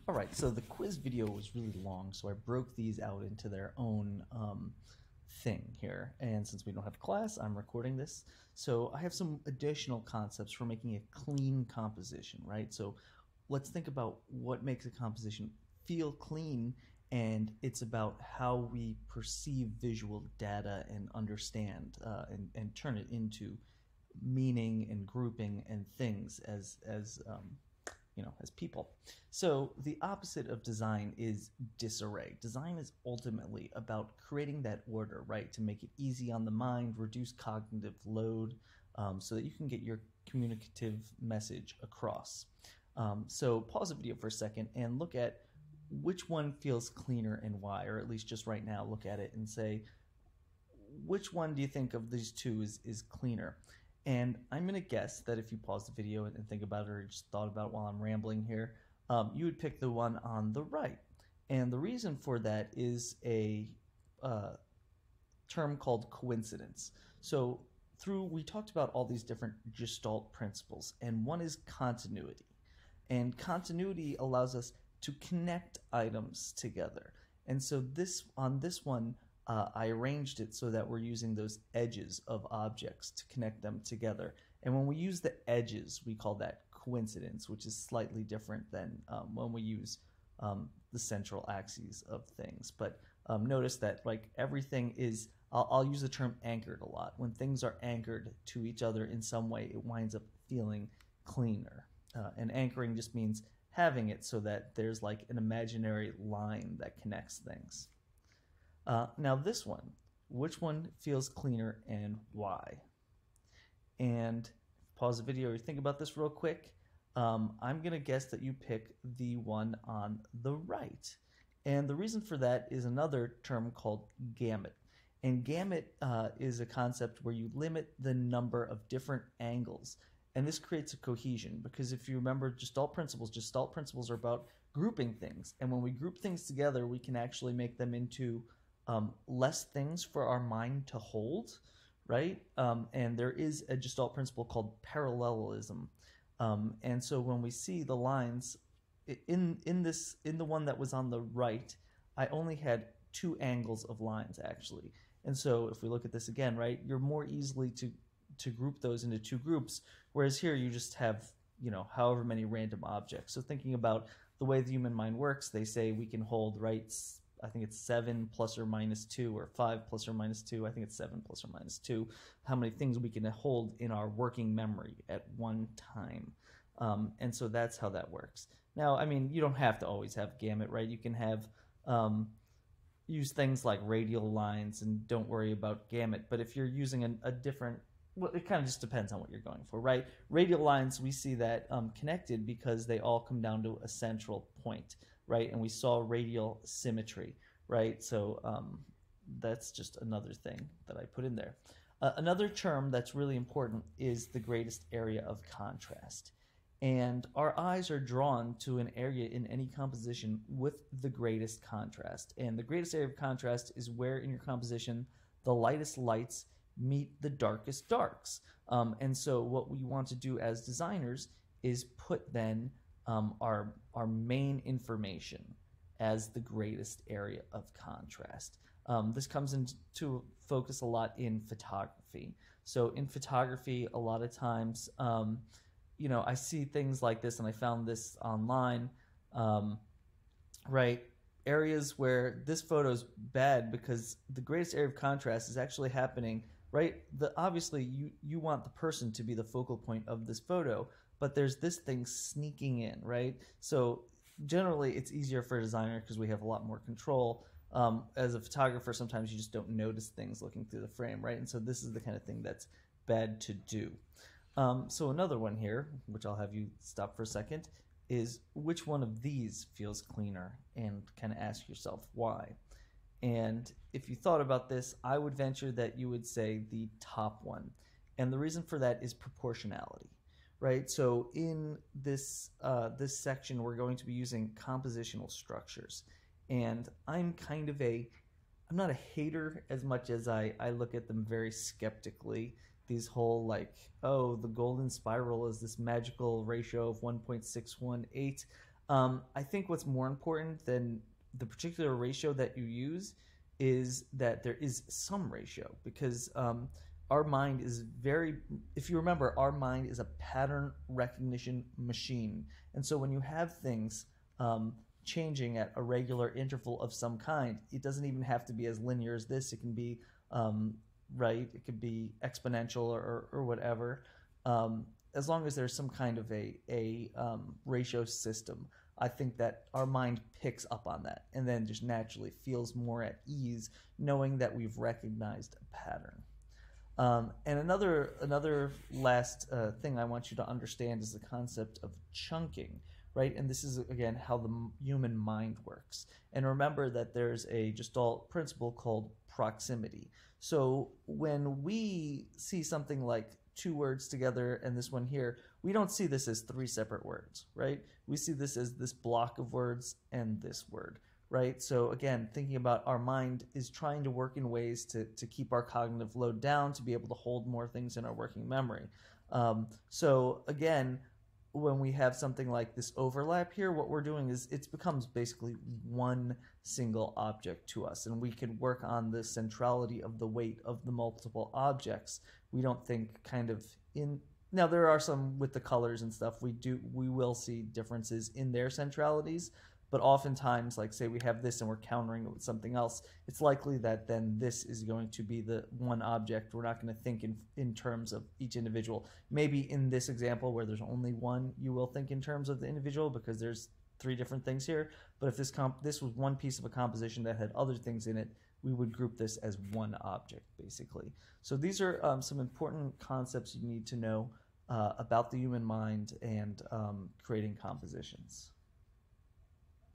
All right, so the quiz video was really long, so I broke these out into their own thing here. And since we don't have class, I'm recording this. So I have some additional concepts for making a clean composition, right? So let's think about what makes a composition feel clean, and it's about how we perceive visual data and understand and turn it into meaning and grouping and things as as people. So the opposite of design is disarray. Design is ultimately about creating that order, right, to make it easy on the mind, reduce cognitive load, so that you can get your communicative message across. So pause the video for a second and look at which one feels cleaner and why, or at least just right now look at it and say, which one do you think of these two is cleaner? And I'm going to guess that if you pause the video and think about it, or just thought about it while I'm rambling here, you would pick the one on the right. And the reason for that is a term called coincidence. So we talked about all these different Gestalt principles, and one is continuity. And continuity allows us to connect items together. And so on this one, I arranged it so that we're using those edges of objects to connect them together. And when we use the edges, we call that coincidence, which is slightly different than when we use the central axes of things. But notice that like everything is, I'll use the term anchored a lot. When things are anchored to each other in some way, it winds up feeling cleaner. And anchoring just means having it so that there's like an imaginary line that connects things. Now this one, which one feels cleaner and why? And pause the video or think about this real quick. I'm going to guess that you pick the one on the right. And the reason for that is another term called gamete. And gamete is a concept where you limit the number of different angles. And this creates a cohesion, because if you remember Gestalt principles are about grouping things. And when we group things together, we can actually make them into less things for our mind to hold, right? And there is a Gestalt principle called parallelism. And so when we see the lines in the one that was on the right, I only had two angles of lines actually. And so if we look at this again, right, you're more easily to group those into two groups, whereas here you just have, however many random objects. So thinking about the way the human mind works, they say we can hold, right, I think it's 7 plus or minus 2, or 5 plus or minus 2. I think it's 7 plus or minus 2. How many things we can hold in our working memory at one time. And so that's how that works. Now, I mean, you don't have to always have gamete, right? You can have use things like radial lines and don't worry about gamete. But if you're using a different, well, it kind of just depends on what you're going for, right? Radial lines, we see that connected because they all come down to a central point, right? And we saw radial symmetry, right? So that's just another thing that I put in there. Another term that's really important is the greatest area of contrast. And our eyes are drawn to an area in any composition with the greatest contrast. And the greatest area of contrast is where in your composition the lightest lights meet the darkest darks. And so what we want to do as designers is put then our main information as the greatest area of contrast. This comes into focus a lot in photography. So in photography, a lot of times, I see things like this, and I found this online, right? Areas where this photo's bad because the greatest area of contrast is actually happening, right? Obviously, you want the person to be the focal point of this photo, but there's this thing sneaking in, right? So generally, it's easier for a designer because we have a lot more control. As a photographer, sometimes you just don't notice things looking through the frame, right? And so this is the kind of thing that's bad to do. So another one here, which I'll have you stop for a second, is which one of these feels cleaner, and kind of ask yourself why. And if you thought about this, I would venture that you would say the top one. And the reason for that is proportionality, right? So in this section, we're going to be using compositional structures. And I'm not a hater as much as I look at them very skeptically. These whole the golden spiral is this magical ratio of 1.618. I think what's more important than the particular ratio that you use is that there is some ratio, because our mind is very, if you remember, our mind is a pattern recognition machine. And so when you have things changing at a regular interval of some kind, it doesn't even have to be as linear as this. It can be, right, it could be exponential or whatever. As long as there's some kind of a ratio system, I think that our mind picks up on that and then just naturally feels more at ease knowing that we've recognized a pattern. And another last thing I want you to understand is the concept of chunking, right? And this is again how the human mind works. And remember that there's a Gestalt principle called proximity. So when we see something like two words together and this one here, we don't see this as three separate words, right? We see this as this block of words and this word, right? So again, thinking about our mind is trying to work in ways to keep our cognitive load down, to be able to hold more things in our working memory. So again, when we have something like this overlap here, what we're doing is it becomes basically one single object to us, and we can work on the centrality of the weight of the multiple objects. We don't think kind of in, now there are some with the colors and stuff, we will see differences in their centralities, but oftentimes, like say we have this and we're countering it with something else, it's likely that then this is going to be the one object. We're not going to think in terms of each individual. Maybe in this example where there's only one, you will think in terms of the individual because there's three different things here. But if this was one piece of a composition that had other things in it, we would group this as one object, basically. So these are some important concepts you need to know about the human mind and creating compositions.